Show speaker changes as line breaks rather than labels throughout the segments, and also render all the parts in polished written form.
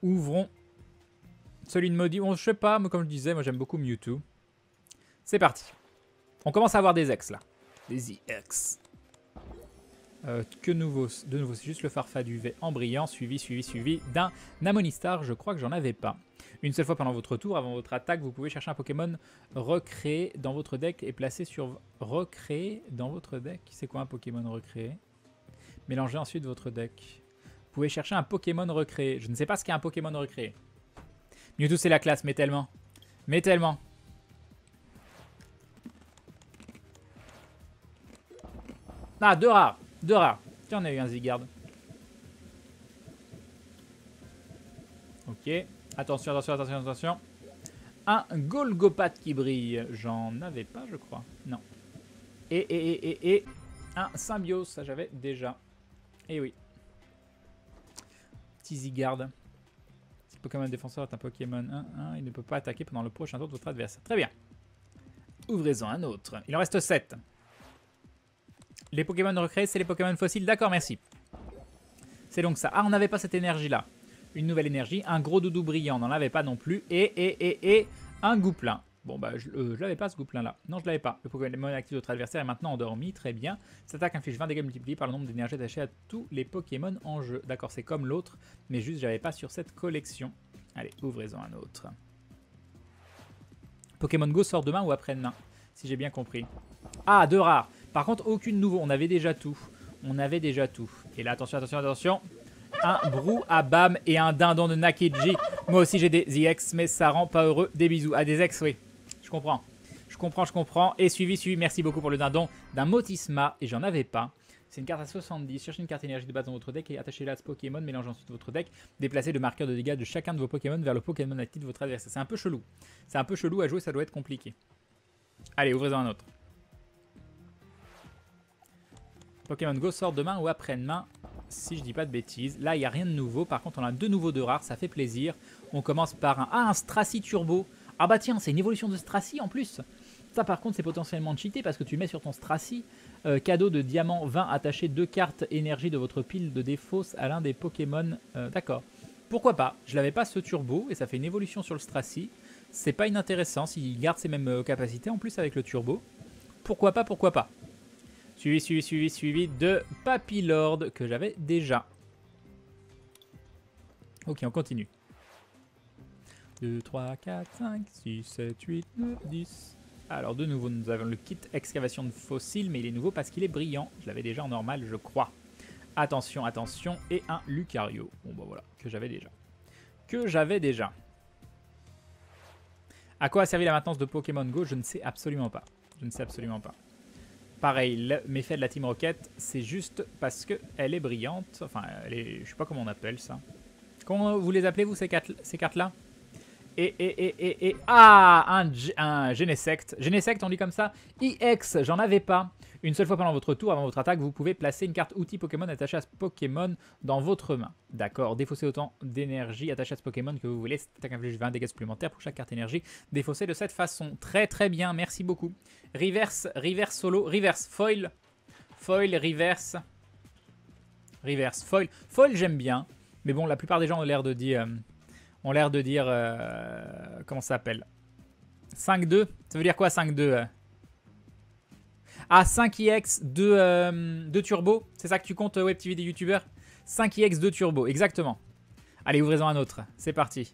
Ouvrons celui de Maudit. Bon, je sais pas, mais comme je disais, moi j'aime beaucoup Mewtwo. C'est parti. On commence à avoir des ex là. Des EX. Que nouveau, de nouveau, c'est juste le Farfadet V en brillant, suivi d'un Amonistar. Je crois que j'en avais pas. Une seule fois pendant votre tour, avant votre attaque, vous pouvez chercher un Pokémon recréé dans votre deck et placer sur... Recréé dans votre deck? C'est quoi un Pokémon recréé? Mélangez ensuite votre deck. Vous pouvez chercher un Pokémon recréé. Je ne sais pas ce qu'est un Pokémon recréé. Mewtwo c'est la classe, mais tellement. Mais tellement. Ah, deux rares. Deux rares. Tiens, on a eu un Zygarde. Ok. Attention, attention, attention, attention. Un Golgopath qui brille. J'en avais pas, je crois. Non. Et un Symbiose, ça j'avais déjà. Et oui. Petit Zygarde. Si Pokémon défenseur est un Pokémon 1-1, il ne peut pas attaquer pendant le prochain tour de votre adversaire. Très bien. Ouvrez-en un autre. Il en reste 7. Les Pokémon recréés, c'est les Pokémon fossiles. D'accord, merci. C'est donc ça. Ah, on n'avait pas cette énergie-là. Une nouvelle énergie. Un gros doudou brillant, on n'en avait pas non plus. Et un Gouplin. Bon, bah, je l'avais pas ce Gouplin-là. Non, je l'avais pas. Le Pokémon actif de votre adversaire est maintenant endormi. Très bien. Cette attaque inflige 20 dégâts multipliés par le nombre d'énergies attachées à tous les Pokémon en jeu. D'accord, c'est comme l'autre, mais juste, j'avais pas sur cette collection. Allez, ouvrez-en un autre. Pokémon Go sort demain ou après-demain, si j'ai bien compris. Ah, deux rares. Par contre, aucune nouveau. On avait déjà tout. On avait déjà tout. Et là, attention, attention, attention. Un Brouhaha et un Dindon de Nakiji. Moi aussi, j'ai des EX, mais ça rend pas heureux. Des bisous. Ah, des ex, oui. Je comprends. Je comprends, je comprends. Et suivi. Merci beaucoup pour le Dindon d'un Motisma. Et j'en avais pas. C'est une carte à 70. Cherchez une carte énergie de base dans votre deck et attachez-la à ce Pokémon. Mélangez ensuite votre deck. Déplacez le marqueur de dégâts de chacun de vos Pokémon vers le Pokémon actif de votre adversaire. C'est un peu chelou. C'est un peu chelou à jouer, ça doit être compliqué. Allez, ouvrez-en un autre. Pokémon Go sort demain ou après-demain, si je dis pas de bêtises. Là, il n'y a rien de nouveau. Par contre, on a deux nouveaux de rares, ça fait plaisir. On commence par un... Ah, un Stracy Turbo. Ah bah tiens, c'est une évolution de Stracy en plus. Ça, par contre, c'est potentiellement cheaté parce que tu mets sur ton Stracy cadeau de diamant 20 attaché 2 cartes énergie de votre pile de défausse à l'un des Pokémon. D'accord. Pourquoi pas? Je l'avais pas ce Turbo et ça fait une évolution sur le Stracy. C'est pas inintéressant s'il garde ses mêmes capacités en plus avec le Turbo. Pourquoi pas, pourquoi pas. Suivi de Papillord que j'avais déjà. Ok, on continue. 2, 3, 4, 5, 6, 7, 8, 9, 10. Alors de nouveau, nous avons le kit excavation de fossiles, mais il est nouveau parce qu'il est brillant. Je l'avais déjà en normal, je crois. Attention, attention. Et un Lucario. Bon, bah voilà, que j'avais déjà. À quoi a servi la maintenance de Pokémon Go? Je ne sais absolument pas. Pareil, le méfait de la Team Rocket, c'est juste parce qu'elle est brillante. Enfin, elle est, je sais pas comment on appelle ça. Comment vous les appelez, vous, ces cartes-là? Ah, un Genesect. Genesect, on dit comme ça. EX, j'en avais pas. Une seule fois pendant votre tour, avant votre attaque, vous pouvez placer une carte outil Pokémon attachée à ce Pokémon dans votre main. D'accord, défaussez autant d'énergie attachée à ce Pokémon que vous voulez. Cette attaque inflige 20 dégâts supplémentaires pour chaque carte énergie défaussée de cette façon. Très très bien, merci beaucoup. Reverse solo, reverse foil. Foil, reverse. Reverse, foil. Foil, j'aime bien. Mais bon, la plupart des gens ont l'air de dire... comment ça s'appelle? 5-2. Ça veut dire quoi 5-2 Ah, 5ix, 2 turbo. C'est ça que tu comptes, WebTV des youtubeurs? 5ix, 2 turbo, exactement. Allez, ouvrez-en un autre. C'est parti.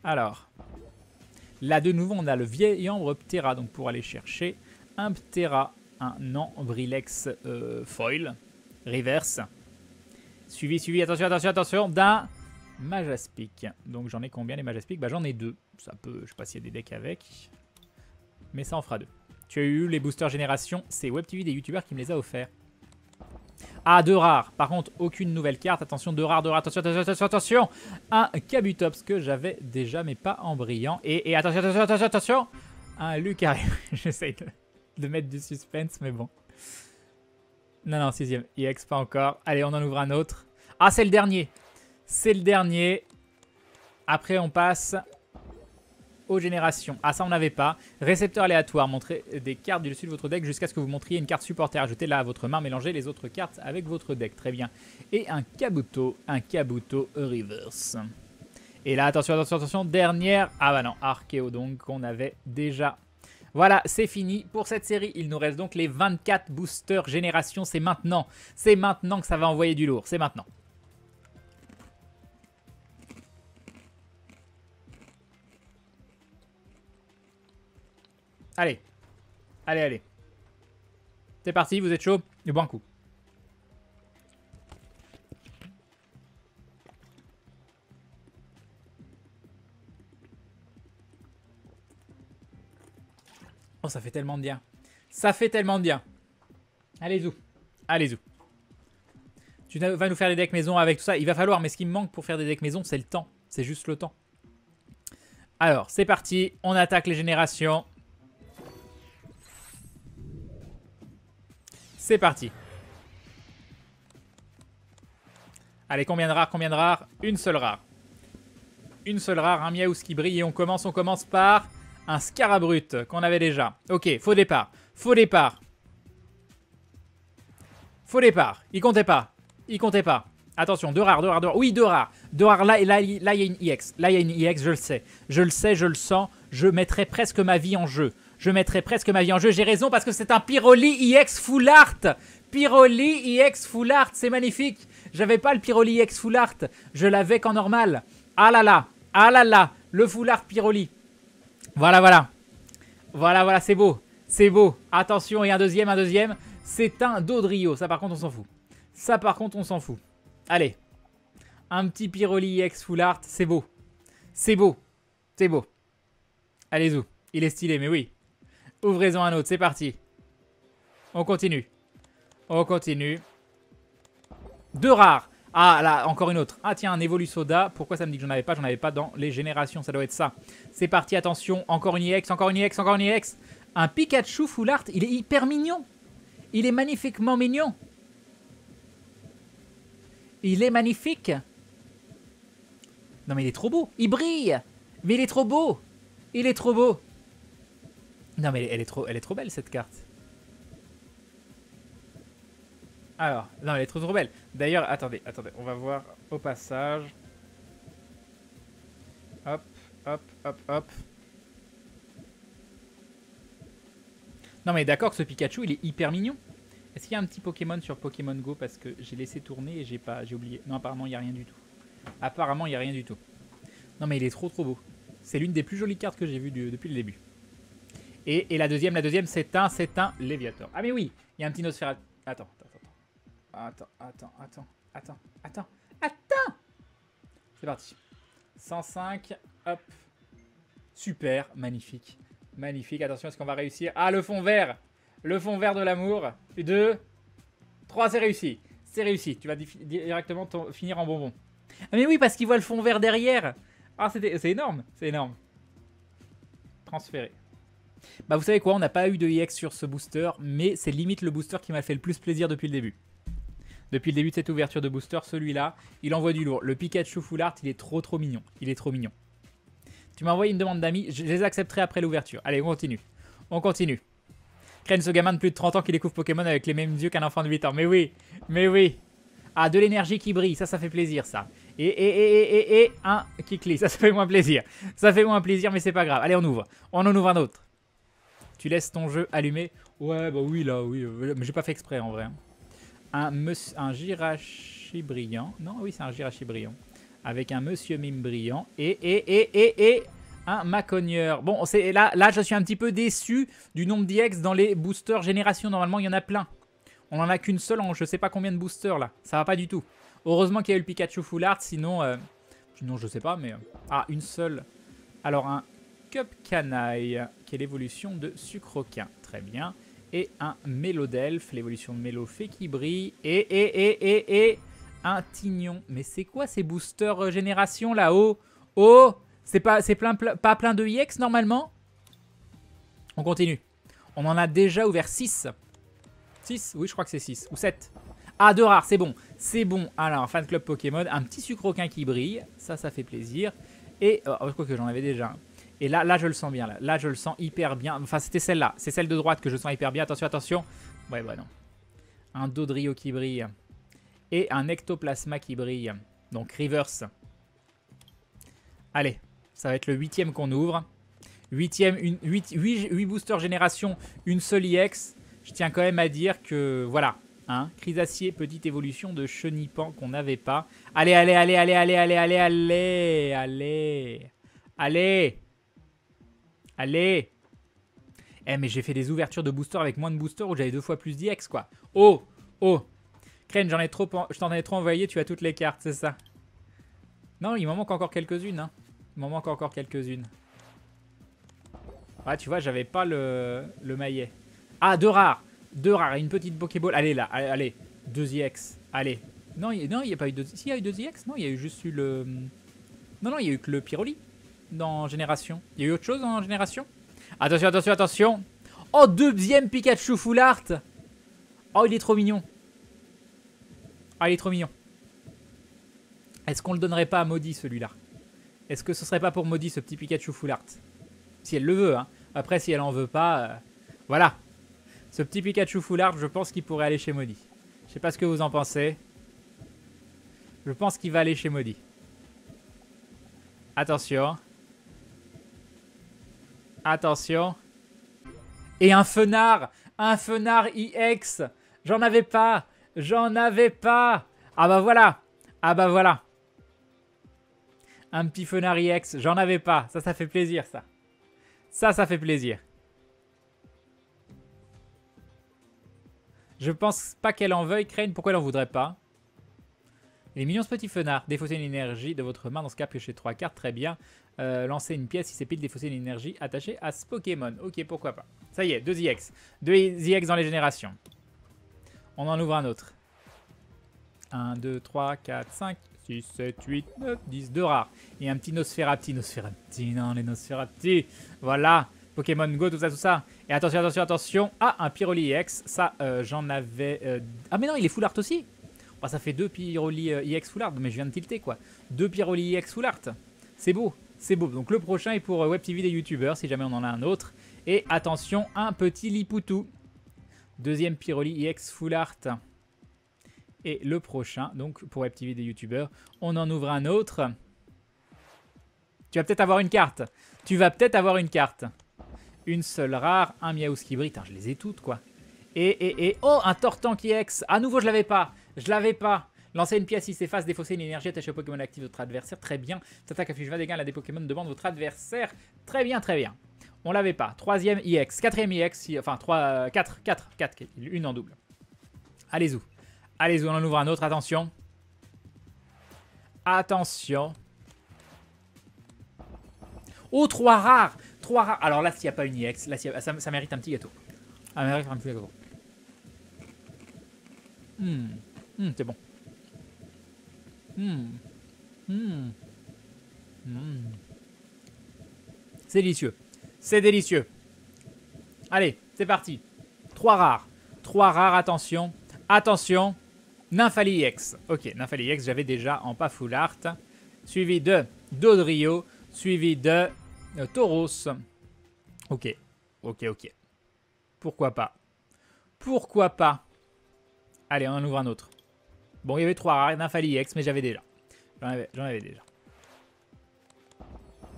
Alors. Là, de nouveau, on a le vieil ambre Ptera. Donc, pour aller chercher un Ptera, un Ambrilex foil. Reverse. Suivi, attention, d'un Majaspic. Donc j'en ai combien les Majaspic? Bah j'en ai 2. Ça peut, je sais pas s'il y a des decks avec. Mais ça en fera 2. Tu as eu les boosters génération, c'est WebTV des youtubeurs qui me les a offerts. Ah, 2 rares. Par contre, aucune nouvelle carte. Attention, 2 rares, attention. Un Kabutops que j'avais déjà, mais pas en brillant. Et attention. Un Lucario. J'essaye de mettre du suspense, mais bon. Non, 6ème. EX, pas encore. Allez, on en ouvre un autre. Ah, c'est le dernier. Après, on passe aux générations. Ah, ça, on n'avait pas. Récepteur aléatoire. Montrez des cartes du dessus de votre deck jusqu'à ce que vous montriez une carte supporter. Ajoutez-la à votre main. Mélangez les autres cartes avec votre deck. Très bien. Et un Kabuto reverse. Et là, attention, attention, attention. Dernière. Ah bah non, Archéodon qu'on avait déjà. Voilà, c'est fini pour cette série. Il nous reste donc les 24 boosters génération. C'est maintenant. C'est maintenant que ça va envoyer du lourd. C'est maintenant. Allez. Allez, allez. C'est parti, vous êtes chaud? Du bon coup. Oh, ça fait tellement de bien. Ça fait tellement de bien. Allez-y. Allez-y. Tu vas nous faire des decks maison avec tout ça. Il va falloir, mais ce qui me manque pour faire des decks maison, c'est le temps. C'est juste le temps. Alors, c'est parti. On attaque les générations. C'est parti. Allez, combien de rares? Combien de rares? Une seule rare. Une seule rare, un Miaouz qui brille. Et on commence par un Scarabrut qu'on avait déjà. Ok, faux départ. Faux départ. Faux départ. Il comptait pas. Il comptait pas. Attention, deux rares, deux rares, deux rares. Oui, deux rares. Deux rares, là, il y a une EX. Là, il y a une EX, je le sais. Je le sais, je le sens. Je mettrai presque ma vie en jeu. Je mettrai presque ma vie en jeu. J'ai raison parce que c'est un Pyroli EX Full Art. Pyroli EX Full Art, c'est magnifique. J'avais pas le Pyroli EX Full Art. Je l'avais qu'en normal. Ah là là. Ah là là. Le Full Art Pyroli. Voilà, voilà. Voilà, voilà, c'est beau. C'est beau. Attention, et un deuxième, un deuxième. C'est un Dodrio. Ça, par contre, on s'en fout. Ça, par contre, on s'en fout. Allez. Un petit Pyroli EX Full Art. C'est beau. C'est beau. C'est beau. Allez-y. Il est stylé, mais oui. Ouvrez-en un autre. C'est parti. On continue. On continue. Deux rares. Ah, là, encore une autre. Ah, tiens, un Evolusoda. Pourquoi ça me dit que j'en avais pas? J'en avais pas dans les générations. Ça doit être ça. C'est parti, attention. Encore une EX, encore une EX, encore une EX. Un Pikachu Full Art. Il est hyper mignon. Il est magnifiquement mignon. Il est magnifique. Non, mais il est trop beau. Il brille. Mais il est trop beau. Il est trop beau. Non, mais elle est trop belle, cette carte. Alors, non, elle est trop belle. D'ailleurs, attendez, on va voir au passage. Hop, hop, hop, hop. Non, mais d'accord que ce Pikachu, il est hyper mignon. Est-ce qu'il y a un petit Pokémon sur Pokémon Go? Parce que j'ai laissé tourner et j'ai oublié. Non, apparemment, il n'y a rien du tout. Apparemment, il n'y a rien du tout. Non, mais il est trop beau. C'est l'une des plus jolies cartes que j'ai vues depuis le début. Et la deuxième, c'est un Léviator. Ah, mais oui, il y a un petit Nosferatu. Attends. C'est parti. 105, hop. Super, magnifique. Magnifique, attention, est-ce qu'on va réussir? Ah, le fond vert. Le fond vert de l'amour. 2, 3, c'est réussi. C'est réussi, tu vas directement finir en bonbon. Ah mais oui, parce qu'il voit le fond vert derrière. Ah, c'est énorme, c'est énorme. Transféré. Bah vous savez quoi, on n'a pas eu de EX sur ce booster, mais c'est limite le booster qui m'a fait le plus plaisir depuis le début. Depuis le début de cette ouverture de booster, celui-là, il envoie du lourd. Le Pikachu Full Art, il est trop mignon. Il est trop mignon. Tu m'as envoyé une demande d'amis, je les accepterai après l'ouverture. Allez, on continue. On continue. Craigne ce gamin de plus de 30 ans qui découvre Pokémon avec les mêmes yeux qu'un enfant de 8 ans. Mais oui, mais oui. Ah, de l'énergie qui brille, ça fait plaisir, ça. Et un Kikli, ça fait moins plaisir. Ça fait moins plaisir, mais c'est pas grave. Allez, on ouvre. On en ouvre un autre. Tu laisses ton jeu allumé? Ouais, bah oui, là, oui. Mais j'ai pas fait exprès, en vrai. Un Jirachi brillant. Non, oui, c'est un Jirachi brillant. Avec un Monsieur Mime brillant. Et un Macogneur. Bon, là, je suis un petit peu déçu du nombre d'EX dans les boosters génération. Normalement, il y en a plein. On en a qu'une seule en je sais pas combien de boosters, là. Ça va pas du tout. Heureusement qu'il y a eu le Pikachu Full Art, sinon je sais pas, mais... Ah, une seule. Alors, un Cup Canaille, qui est l'évolution de Sucroquin. Très bien. Et un Mélodelphe, l'évolution de Mélofée qui brille. Et un Tignon. Mais c'est quoi ces boosters génération, là-haut? Oh, c'est pas plein de EX, normalement? On continue. On en a déjà ouvert 6. 6? Oui, je crois que c'est 6. Ou 7. Ah, 2 rares, c'est bon. C'est bon. Alors, fan club Pokémon. Un petit Sucroquin qui brille. Ça fait plaisir. Et, quoi que j'en avais déjà. Et là, je le sens bien. Là, je le sens hyper bien. Enfin, c'était celle-là. C'est celle de droite que je sens hyper bien. Attention, attention. Ouais, non. Un Dodrio qui brille. Et un Ectoplasma qui brille. Donc, reverse. Allez, ça va être le 8e qu'on ouvre. 8 boosters génération, une seule EX. Je tiens quand même à dire que, voilà. Hein, Chrysacier, petite évolution de Chenipan qu'on n'avait pas. Allez, allez, allez, allez, allez, allez, allez, allez, allez. Allez. Allez. Eh, mais j'ai fait des ouvertures de boosters avec moins de boosters où j'avais 2 fois plus d'EX, quoi. Oh, oh. Crane, je t'en ai trop envoyé, tu as toutes les cartes, c'est ça. Non, il m'en manque encore quelques-unes. Hein. Il m'en manque encore quelques-unes. Ouais, tu vois, j'avais pas le maillet. Ah, 2 rares. 2 rares et une petite Pokéball. Allez, là, allez, allez. 2 EX. Allez. Non, il n'y a pas eu de... Si, il y a eu 2 EX. Non, il y a eu juste eu le... Non, il y a eu que le Pyroli dans Génération. Il y a eu autre chose en Génération? Attention, attention, attention. Oh, 2e Pikachu Full Art. Oh, il est trop mignon. Ah, il est trop mignon. Est-ce qu'on le donnerait pas à Maudit, celui-là? Est-ce que ce serait pas pour Maudit, ce petit Pikachu Full Art? Si elle le veut, hein. Après, si elle en veut pas... Voilà. Ce petit Pikachu Full Art, je pense qu'il pourrait aller chez Maudit. Je sais pas ce que vous en pensez. Je pense qu'il va aller chez Maudit. Attention. Attention. Et un Fenard. Un Fenard EX. J'en avais pas. J'en avais pas. Ah bah voilà. Ah bah voilà. Un petit Fenard EX. J'en avais pas. Ça fait plaisir, ça. Ça fait plaisir. Je pense pas qu'elle en veuille, Crane. Pourquoi elle en voudrait pas? Il est mignon ce petit Fenard. Défausser une énergie de votre main dans ce cas, piochez 3 cartes. Très bien. Lancer une pièce si c'est pile, défausser une énergie attachée à ce Pokémon. Ok, pourquoi pas. Ça y est, 2 EX. 2 EX dans les générations. On en ouvre un autre. 1, 2, 3, 4, 5, 6, 7, 8, 9, 10. 2 rares. Et un petit Nosferapti. Nosferapti, non, les Nosferapti. Voilà. Pokémon Go, tout ça, tout ça. Et attention, attention, attention. Ah, un Pyroli EX. Ça, j'en avais... Ah, mais non, il est full art aussi. Oh, ça fait 2 Pyroli EX full art. Mais je viens de tilter, quoi. 2 Pyroli EX full art. C'est beau. C'est beau. Donc, le prochain est pour Web TV des youtubeurs, si jamais on en a un autre. Et attention, un petit Lipoutou. 2e Pyroli EX full art. Et le prochain, donc, pour Web TV des youtubeurs, on en ouvre un autre. Tu vas peut-être avoir une carte. Tu vas peut-être avoir une carte. Une seule rare, un Miaouski brille. Je les ai toutes, quoi. Et oh, un Tortank EX. À nouveau, je l'avais pas. Je l'avais pas. Lancer une pièce si s'efface, défausser une énergie attachée au Pokémon actif de votre adversaire. Très bien. S'attaque affiche 20 dégâts à des Pokémon demande votre adversaire. Très bien, très bien. On l'avait pas. 3e EX. 4e EX. Enfin, 4. Une en double. Allez-y. Allez-y, on en ouvre un autre. Attention. Attention. Oh, 3 rares. 3 rares. Alors là, s'il n'y a pas une EX, là, ça mérite un petit gâteau. Ça mérite un petit gâteau. C'est bon. C'est délicieux. C'est délicieux. Allez, c'est parti. 3 rares. 3 rares, attention. Attention. Nymphali EX. Ok, Nymphali EX, j'avais déjà en pas full art. Suivi de Dodrio. Suivi de Tauros. Ok. Ok. Pourquoi pas. Pourquoi pas. Allez, on en ouvre un autre. Bon, il y avait 3 rares, Nymphali EX, mais j'avais déjà. J'en avais déjà.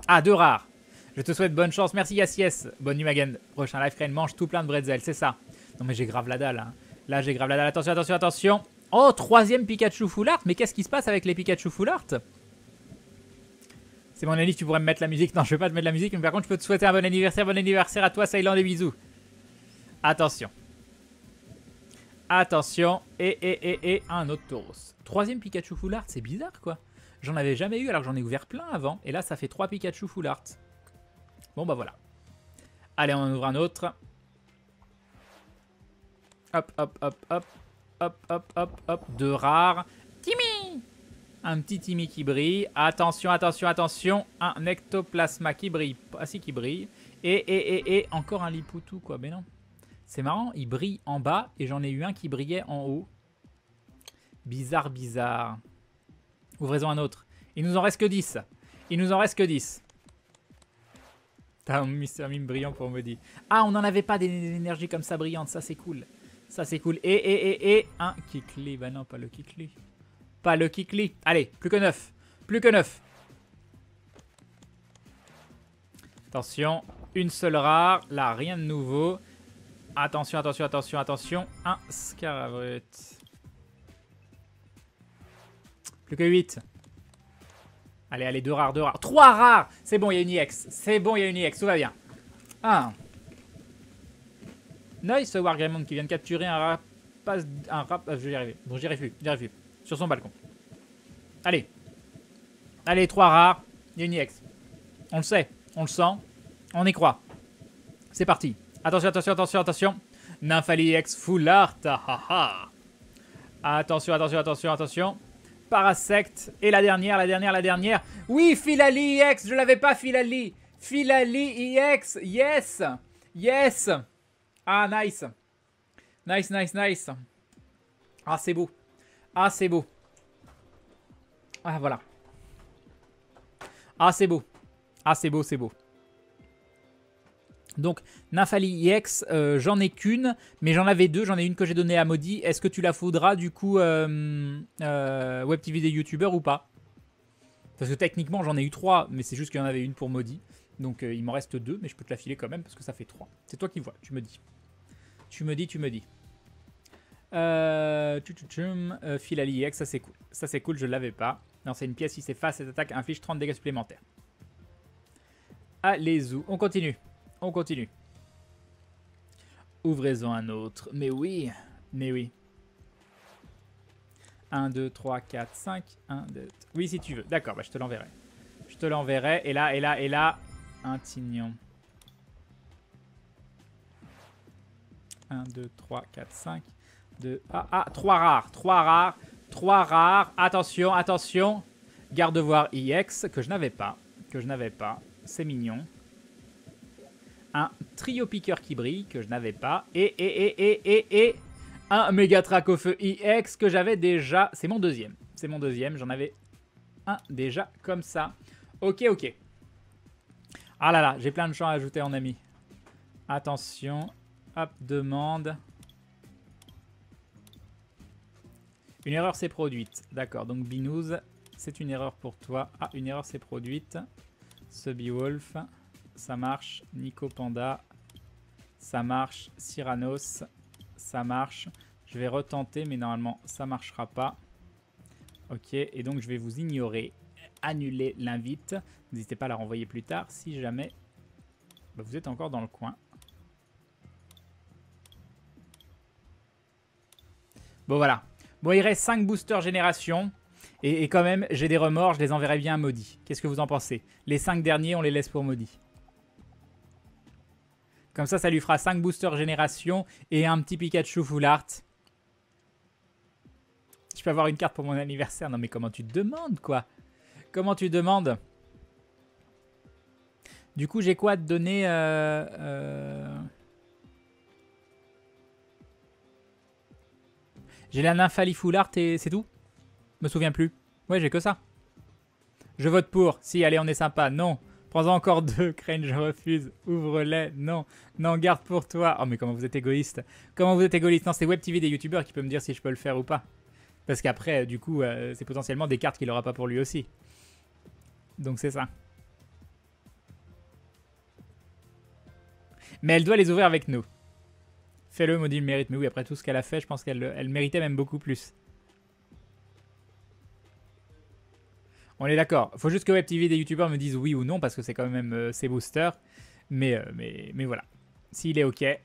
Ah, 2 rares. Je te souhaite bonne chance. Merci Yassies. Bonne nuit Magen. Prochain live Crane mange tout plein de bretzel, c'est ça. Non mais j'ai grave la dalle. Hein. Là j'ai grave la dalle. Attention, attention, attention. Oh, 3e Pikachu Full Art. Mais qu'est-ce qui se passe avec les Pikachu Full Art? C'est mon avis, tu pourrais me mettre la musique. Non, je vais pas te mettre la musique, mais par contre je peux te souhaiter un bon anniversaire. Bon anniversaire à toi, Silent, des bisous. Attention. Attention. Et un autre Tauros. 3e Pikachu Full Art, c'est bizarre quoi. J'en avais jamais eu alors que j'en ai ouvert plein avant. Et là ça fait 3 Pikachu Full Art. Bon bah voilà. Allez, on en ouvre un autre. Hop, hop, hop, hop. Hop, hop, hop, hop. 2 rares. Timmy. Un petit Timmy qui brille. Attention, attention, attention. Un Ectoplasma qui brille. Ah si, qui brille. Et encore un Lipoutou quoi. Mais non. C'est marrant, il brille en bas et j'en ai eu un qui brillait en haut. Bizarre, bizarre. Ouvrez-en un autre. Il nous en reste que 10. Il nous en reste que 10. T'as un Mr. Mime brillant pour Maudit. Ah, on n'en avait pas des énergies comme ça brillantes. Ça, c'est cool. Ça, c'est cool. Et un Kikli. Bah non, pas le Kikli. Pas le Kikli. Allez, plus que 9. Plus que 9. Attention. Une seule rare. Là, rien de nouveau. Attention, attention, attention, attention. Un Scarabret. Plus que 8. Allez, allez, 2 rares, 2 rares. 3 rares. C'est bon, il y a une EX. C'est bon, il y a une EX. Tout va bien. 1. Nice, Wargreymon qui vient de capturer un rapace. Je vais y arriver. Bon, j'y arrive plus. J'y arrive plus. Sur son balcon. Allez. Allez, 3 rares. Il y a une EX. On le sait. On le sent. On y croit. C'est parti. Attention, attention, attention, attention. Nymphali EX Full Art. Attention, attention, attention, attention. Parasect. Et la dernière, la dernière, la dernière. Oui, Philali EX. Je l'avais pas, Philali. Philali EX. Yes. Yes. Ah, nice. Nice, nice, nice. Ah, c'est beau. Ah, c'est beau. Ah, voilà. Ah, c'est beau. Ah, c'est beau, c'est beau. Donc, Nymphali EX, j'en ai qu'une, mais j'en avais 2. J'en ai une que j'ai donnée à Maudit. Est-ce que tu la faudras, du coup, Web TV des youtubeurs ou pas? Parce que techniquement, j'en ai eu 3, mais c'est juste qu'il y en avait une pour Maudit. Donc, il m'en reste 2, mais je peux te la filer quand même parce que ça fait 3. C'est toi qui vois, tu me dis. Tu me dis, tu me dis. Philali EX, ça c'est cool. Ça c'est cool, je l'avais pas. Non, c'est une pièce qui s'efface, cette attaque inflige 30 dégâts supplémentaires. Allez, on continue. On continue. Ouvrez-en un autre. Mais oui. Mais oui. 1, 2, 3, 4, 5. 1, 2. Oui, si tu veux. D'accord, bah, je te l'enverrai. Je te l'enverrai. Et là, et là, et là. Un tignon. 1, 2, 3, 4, 5. 2. Ah, 3 rares. 3 rares. 3 rares. Attention, attention. Garde-voir EX que je n'avais pas. Que je n'avais pas. C'est mignon. Un trio piqueur qui brille que je n'avais pas. Et un méga trac au feu EX que j'avais déjà. C'est mon deuxième. C'est mon deuxième. J'en avais un déjà comme ça. Ok, ok. Ah là là, j'ai plein de champs à ajouter en ami. Attention. Hop, demande. Une erreur s'est produite. D'accord, donc Binous, c'est une erreur pour toi. Ah, une erreur s'est produite. Subwolf. Ça marche. Nico Panda. Ça marche. Cyranos. Ça marche. Je vais retenter, mais normalement, ça ne marchera pas. Ok, et donc je vais vous ignorer. Annuler l'invite. N'hésitez pas à la renvoyer plus tard si jamais vous êtes encore dans le coin. Bon, voilà. Bon, il reste 5 boosters génération. Et quand même, j'ai des remords. Je les enverrai bien à Maudit. Qu'est-ce que vous en pensez? Les 5 derniers, on les laisse pour Maudit. Comme ça lui fera 5 boosters génération et un petit Pikachu full art. Je peux avoir une carte pour mon anniversaire. Non mais comment tu te demandes quoi? Comment tu demandes? Du coup j'ai quoi à te donner J'ai la Nymphali full art et c'est tout? Je me souviens plus. Ouais j'ai que ça. Je vote pour. Si allez on est sympa. Non. Prends-en encore 2, Crane, je refuse. Ouvre-les. Non, non, garde pour toi. Oh, mais comment vous êtes égoïste. Comment vous êtes égoïste. Non, c'est Web TV des youtubeurs qui peut me dire si je peux le faire ou pas. Parce qu'après, du coup, c'est potentiellement des cartes qu'il n'aura pas pour lui aussi. Donc c'est ça. Mais elle doit les ouvrir avec nous. Fais-le, Maudit le mérite. Mais oui, après tout ce qu'elle a fait, je pense qu'elle méritait même beaucoup plus. On est d'accord. Faut juste que Web TV des youtubeurs me disent oui ou non parce que c'est quand même ses boosters. Mais voilà. S'il est OK. Elle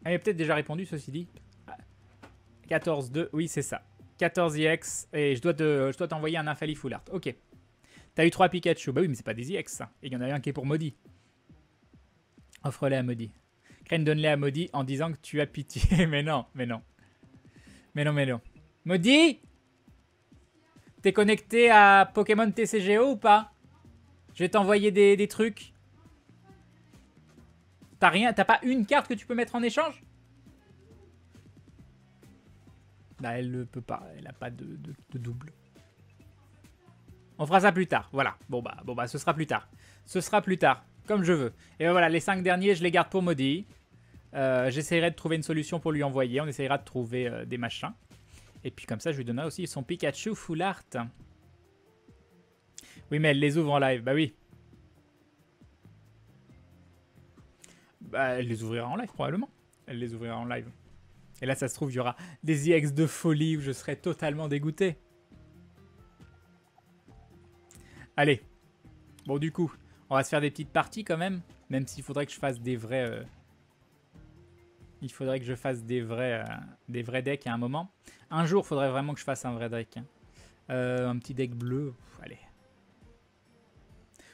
m'a peut-être déjà répondu, ceci dit. 14-2. Oui, c'est ça. 14 EX. Et je dois t'envoyer un Nymphali full art. OK. T'as eu 3 Pikachu. Bah oui, mais c'est pas des EX, ça. Et il y en a un qui est pour Maudit. Offre-les à Maudit. Crane, donne-les à Maudit en disant que tu as pitié. Mais non, mais non. Mais non, mais non. Maudit! T'es connecté à Pokémon TCGO ou pas? Je vais t'envoyer des trucs. T'as rien? T'as pas une carte que tu peux mettre en échange? Bah elle ne peut pas. Elle a pas de double. On fera ça plus tard. Voilà. Bon bah ce sera plus tard. Ce sera plus tard. Comme je veux. Et ben voilà, les 5 derniers, je les garde pour Maudit. J'essaierai de trouver une solution pour lui envoyer. On essaiera de trouver des machins. Et puis comme ça, je lui donnerai aussi son Pikachu Full Art. Oui, mais elle les ouvre en live. Bah oui. Bah, elle les ouvrira en live, probablement. Elle les ouvrira en live. Et là, ça se trouve, il y aura des EX de folie où je serai totalement dégoûté. Allez. Bon, du coup, on va se faire des petites parties quand même. Même s'il faudrait que je fasse des vrais... Il faudrait que je fasse des vrais decks à un moment. Un jour, il faudrait vraiment que je fasse un vrai deck. Hein. Un petit deck bleu. Allez.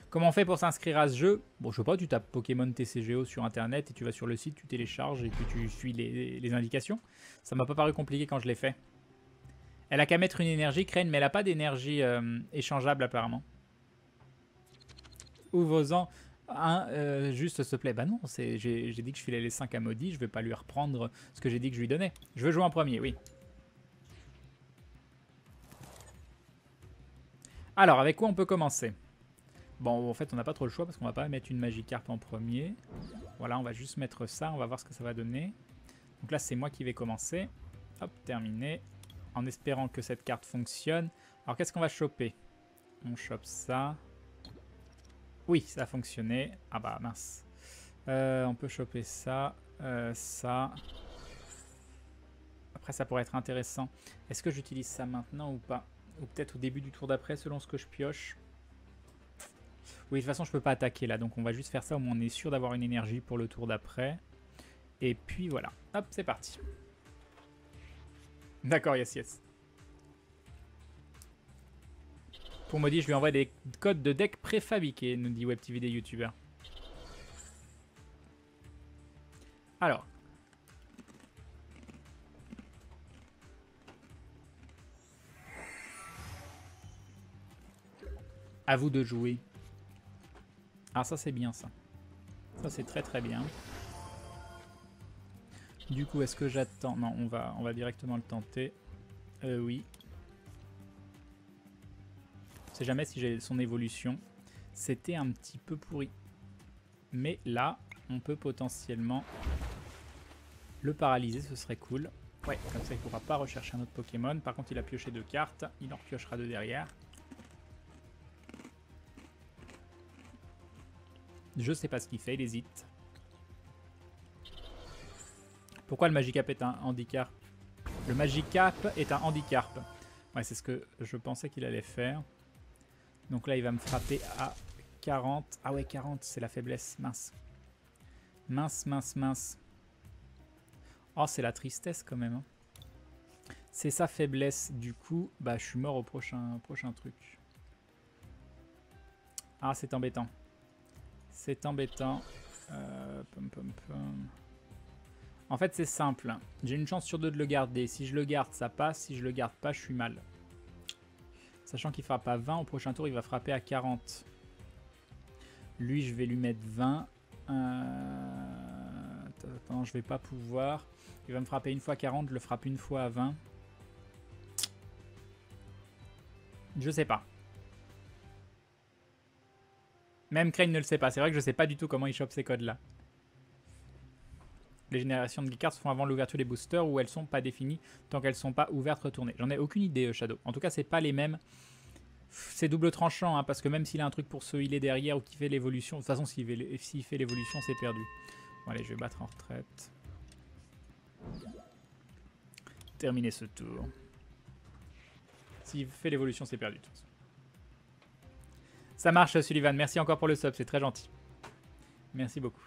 Comment on fait pour s'inscrire à ce jeu? Bon, je sais pas, tu tapes Pokémon TCGO sur internet et tu vas sur le site, tu télécharges et puis tu suis les indications. Ça m'a pas paru compliqué quand je l'ai fait. Elle a qu'à mettre une énergie, Crane, mais elle a pas d'énergie échangeable apparemment. Ouvre-en un, juste s'il te plaît. Bah non, j'ai dit que je filais les 5 à Maudit, je vais pas lui reprendre ce que j'ai dit que je lui donnais. Je veux jouer en premier, oui. Alors, avec quoi on peut commencer? Bon, en fait, on n'a pas trop le choix parce qu'on va pas mettre une Magikarp en premier. Voilà, on va juste mettre ça, on va voir ce que ça va donner. Donc là, c'est moi qui vais commencer. Hop, terminé. En espérant que cette carte fonctionne. Alors, qu'est-ce qu'on va choper? On chope ça. Oui, ça a fonctionné. Ah bah, mince. On peut choper ça, ça. Après, ça pourrait être intéressant. Est-ce que j'utilise ça maintenant ou pas? Ou peut-être au début du tour d'après, selon ce que je pioche. Oui, de toute façon, je peux pas attaquer là. Donc, on va juste faire ça. Au moins, on est sûr d'avoir une énergie pour le tour d'après. Et puis, voilà. Hop, c'est parti. D'accord, yes, yes. Pour Maudit, je lui envoie des codes de deck préfabriqués, nous dit WebTV des youtubeurs. Alors. À vous de jouer. Ah, ça c'est bien ça. Ça c'est très très bien. Du coup, est-ce que j'attends? Non, on va directement le tenter. Oui. Je sais jamais si j'ai son évolution. C'était un petit peu pourri. Mais là, on peut potentiellement le paralyser, ce serait cool. Ouais, comme ça il ne pourra pas rechercher un autre Pokémon. Par contre, il a pioché 2 cartes. Il en piochera 2 derrière. Je sais pas ce qu'il fait, il hésite. Pourquoi le Magikarp est un handicap? Le Magikarp est un handicap. Ouais, c'est ce que je pensais qu'il allait faire. Donc là, il va me frapper à 40. Ah ouais, 40, c'est la faiblesse. Mince. Mince, mince, mince. Oh, c'est la tristesse quand même. Hein. C'est sa faiblesse. Du coup, bah, je suis mort au prochain truc. Ah, c'est embêtant. C'est embêtant. En fait, c'est simple. J'ai une chance sur 2 de le garder. Si je le garde, ça passe. Si je le garde pas, je suis mal. Sachant qu'il frappe à 20, au prochain tour, il va frapper à 40. Lui, je vais lui mettre 20. Attends, je vais pas pouvoir. Il va me frapper une fois à 40, je le frappe une fois à 20. Je sais pas. Même Crane ne le sait pas. C'est vrai que je sais pas du tout comment il chope ces codes-là. Les générations de cartes se font avant l'ouverture des boosters ou elles sont pas définies tant qu'elles sont pas ouvertes, retournées. J'en ai aucune idée, Shadow. En tout cas, c'est pas les mêmes. C'est double tranchant, hein, parce que même s'il a un truc pour se healer derrière ou qu'il fait l'évolution, de toute façon, s'il fait l'évolution, c'est perdu. Bon, allez, je vais battre en retraite. Terminer ce tour. S'il fait l'évolution, c'est perdu. De toute façon. Ça marche, Sullivan. Merci encore pour le sub, c'est très gentil. Merci beaucoup.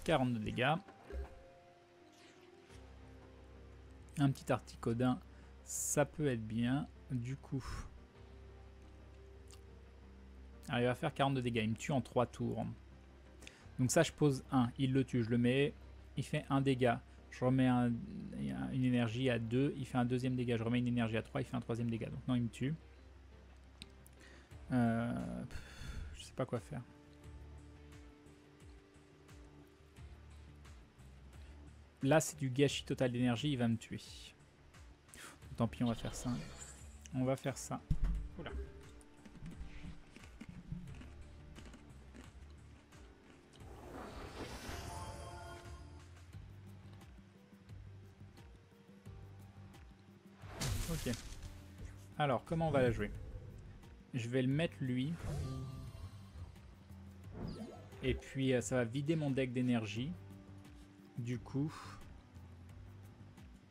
« 42 dégâts. Un petit Articodin, ça peut être bien. Du coup... Alors, il va faire 42 dégâts. Il me tue en 3 tours. Donc ça, je pose 1. Il le tue, je le mets. Il fait 1 dégât. Je remets une énergie à 2. Il fait un deuxième dégât. Je remets une énergie à 3. Il fait un troisième dégât. Donc non, il me tue. Je sais pas quoi faire. Là, c'est du gâchis total d'énergie. Il va me tuer. Tant pis, on va faire ça. On va faire ça. Oula. Ok. Alors, comment on va la jouer? Je vais le mettre lui. Et puis, ça va vider mon deck d'énergie. Du coup,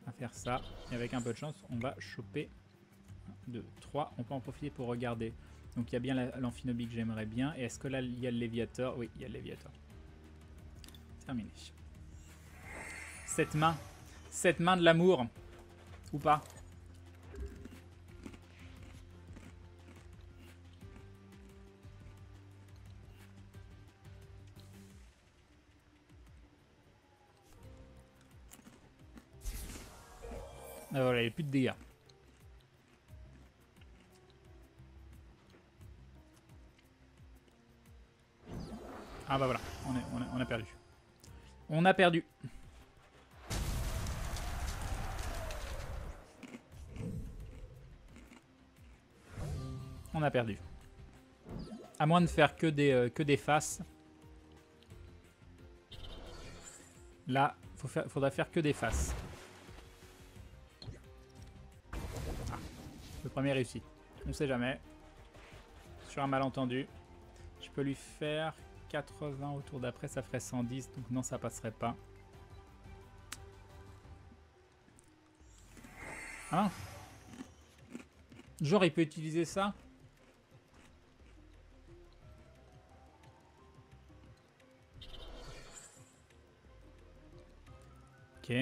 on va faire ça. Et avec un peu de chance, on va choper 1, 2, 3. On peut en profiter pour regarder. Donc, il y a bien l'Amphinobie que j'aimerais bien. Et est-ce que là, il y a le Léviator? Oui, il y a le Léviator. Terminé. Cette main. Cette main de l'amour. Ou pas? Voilà, il n'y a plus de dégâts. Ah bah voilà, on a perdu. On a perdu. On a perdu. À moins de faire que des faces. Là, faudra faire que des faces. Ah, le premier réussi. On sait jamais. Sur un malentendu. Je peux lui faire 80 au tour d'après, ça ferait 110. Donc non, ça passerait pas. Ah non. Genre, il peut utiliser ça. Ok.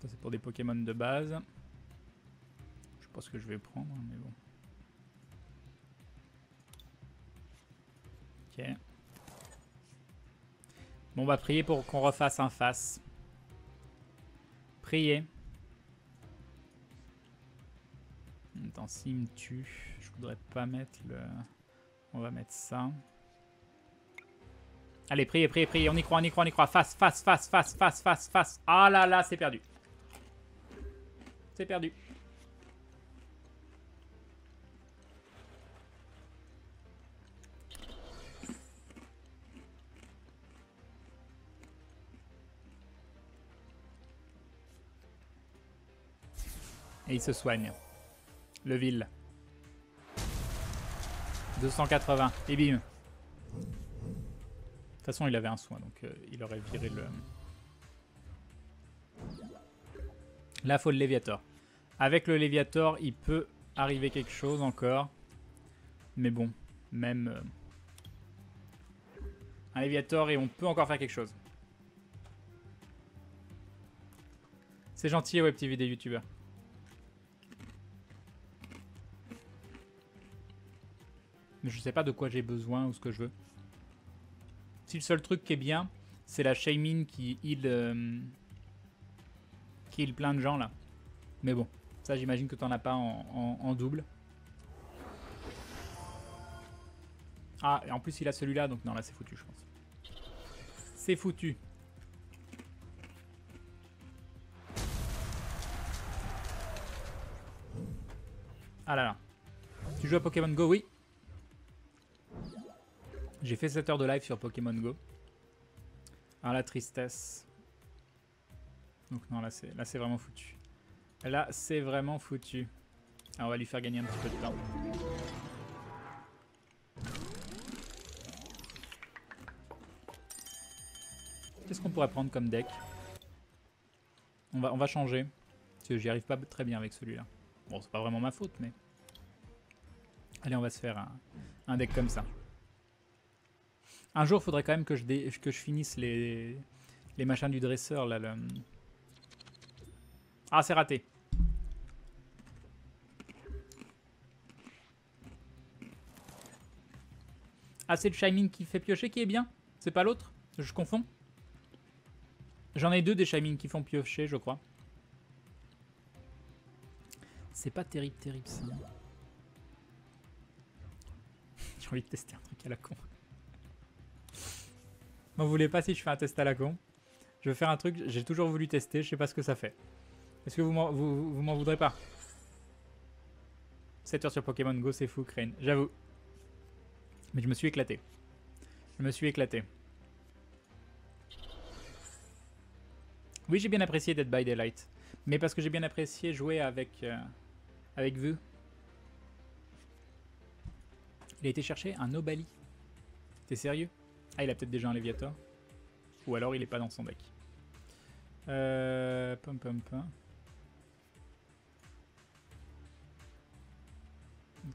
Ça, c'est pour des Pokémon de base. Je sais pas ce que je vais prendre, mais bon. Ok. Bon, on va prier pour qu'on refasse un face. Prier. Attends, s'il me tue, je voudrais pas mettre le... On va mettre ça. Allez, priez, priez, priez. On y croit, on y croit, on y croit. Face, face, face, face, face, face, face. Ah là là, c'est perdu. C'est perdu. Et il se soigne. Le vil. 280. Et bim. De toute façon, il avait un soin, donc il aurait viré le... Là, il faut le Léviator. Avec le Léviator, il peut arriver quelque chose encore. Mais bon, même... un Léviator et on peut encore faire quelque chose. C'est gentil, ouais, petit vidéo youtubeur. Mais je sais pas de quoi j'ai besoin ou ce que je veux. Si le seul truc qui est bien, c'est la Shaymin qui heal plein de gens là. Mais bon, ça j'imagine que t'en as pas en double. Ah, et en plus il a celui-là, donc non, là c'est foutu, je pense. C'est foutu. Ah là là. Tu joues à Pokémon Go? Oui. J'ai fait 7 heures de live sur Pokémon Go. Ah la tristesse. Donc non, là c'est vraiment foutu. Là c'est vraiment foutu. Alors, on va lui faire gagner un petit peu de temps. Qu'est-ce qu'on pourrait prendre comme deck? On va changer. Parce que j'y arrive pas très bien avec celui-là. Bon, c'est pas vraiment ma faute, mais... Allez, on va se faire un deck comme ça. Un jour, il faudrait quand même que je finisse les machins du dresseur, là. Ah, c'est raté. Ah, c'est le Shaymin qui fait piocher qui est bien. C'est pas l'autre? Je confonds. J'en ai deux des Shaymin qui font piocher, je crois. C'est pas terrible, terrible, ça. J'ai envie de tester un truc à la con. M'en voulez pas si je fais un test à la con. Je vais faire un truc, j'ai toujours voulu tester, je sais pas ce que ça fait. Est-ce que vous m'en voudrez pas? 7 heures sur Pokémon Go, c'est fou, Crane. J'avoue. Mais je me suis éclaté. Je me suis éclaté. Oui, j'ai bien apprécié Dead by Daylight. Mais parce que j'ai bien apprécié jouer avec vous. Il a été chercher un Nobali. T'es sérieux? Ah, il a peut-être déjà un Léviator. Ou alors il est pas dans son deck. Pom pom pom.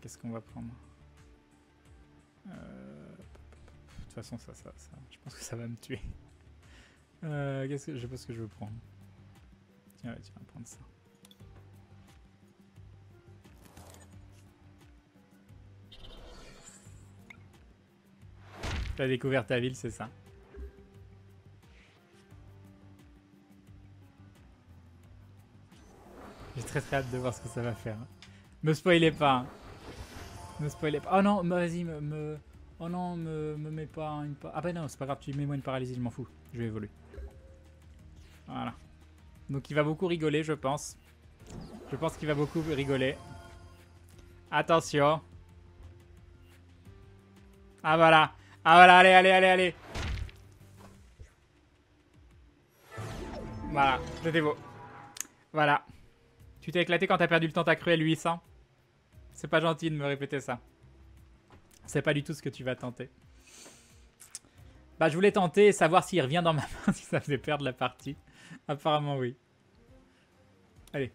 Qu'est-ce qu'on va prendre? De toute façon, ça, je pense que ça va me tuer. Je sais pas ce que je veux prendre. Tiens, ouais, on va prendre ça. Tu as découvert ta ville, c'est ça. J'ai très hâte de voir ce que ça va faire. Me spoilez pas. Hein. Me spoilez pas. Oh non, vas-y, oh non, me mets pas une... Ah bah non, c'est pas grave, tu mets moi une paralysie, je m'en fous. Je vais évoluer. Voilà. Donc il va beaucoup rigoler, je pense. Je pense qu'il va beaucoup rigoler. Attention. Ah voilà. Ah voilà, allez, allez, allez, allez. Voilà, c'était beau. Voilà. Tu t'es éclaté quand t'as perdu le Tentacruel 800. C'est pas gentil de me répéter ça. C'est pas du tout ce que tu vas tenter. Bah je voulais tenter et savoir s'il revient dans ma main, si ça faisait perdre la partie. Apparemment oui. Allez.